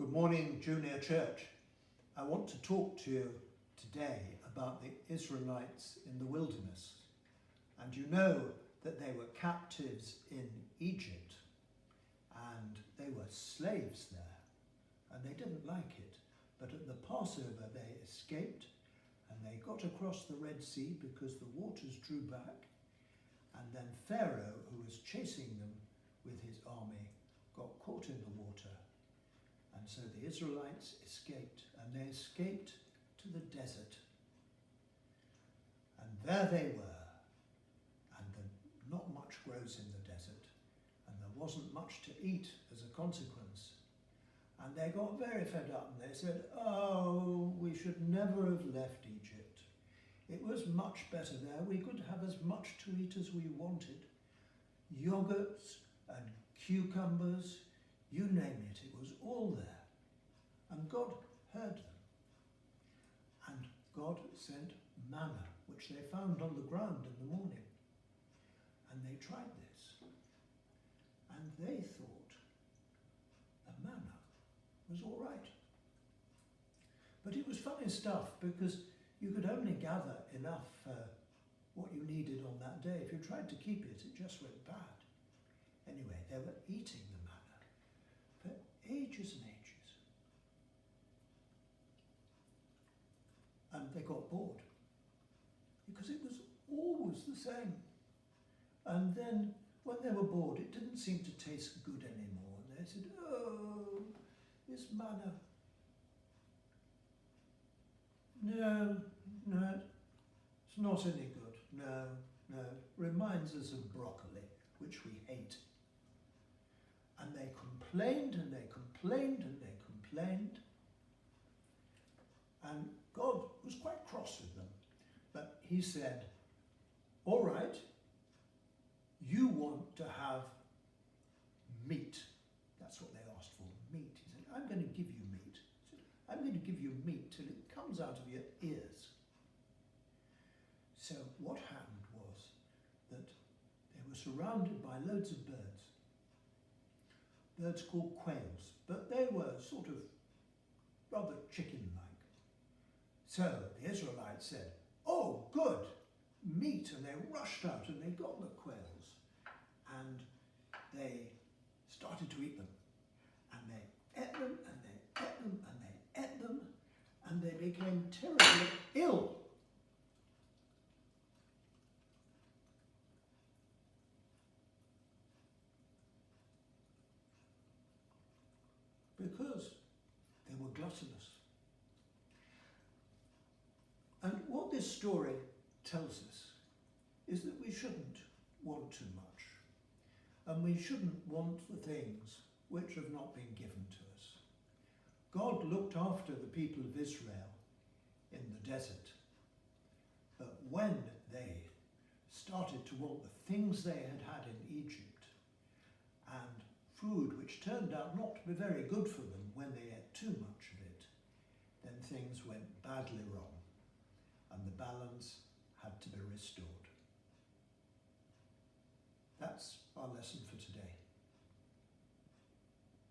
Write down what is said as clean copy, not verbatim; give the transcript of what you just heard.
Good morning, Junior Church. I want to talk to you today about the Israelites in the wilderness. And you know that they were captives in Egypt and they were slaves there and they didn't like it. But at the Passover they escaped and they got across the Red Sea because the waters drew back, and then Pharaoh, who was chasing them with his army, got caught in the water. And so the Israelites escaped, and they escaped to the desert. And there they were, and not much grows in the desert, and there wasn't much to eat as a consequence. And they got very fed up, and they said, "Oh, we should never have left Egypt. It was much better there. We could have as much to eat as we wanted. Yogurts and cucumbers, you name it, it was all there." And God heard them. And God sent manna, which they found on the ground in the morning. And they tried this. And they thought the manna was all right. But it was funny stuff, because you could only gather enough what you needed on that day. If you tried to keep it, it just went bad. Anyway, they were eating the manna for ages and ages. And they got bored, because it was always the same. And then when they were bored, it didn't seem to taste good anymore. And they said, "Oh, this manna. No, it's not any good. No. Reminds us of broccoli, which we hate." And they complained and they complained and they complained. And God was quite cross with them. But he said, "All right, you want to have meat." That's what they asked for, meat. He said, "I'm going to give you meat." He said, "I'm going to give you meat till it comes out of your ears." So what happened was that they were surrounded by loads of birds called quails, but they were sort of rather chicken-like. So the Israelites said, "Oh, good, meat," and they rushed out and they got the quails and they started to eat them. And they ate them and they ate them and they ate them, and they became terribly ill. Because they were gluttonous. And what this story tells us is that we shouldn't want too much, and we shouldn't want the things which have not been given to us. God looked after the people of Israel in the desert, but when they started to want the things they had had in Egypt, and food which turned out not to be very good for them when they ate too much of it, then things went badly wrong, and the balance had to be restored. That's our lesson for today.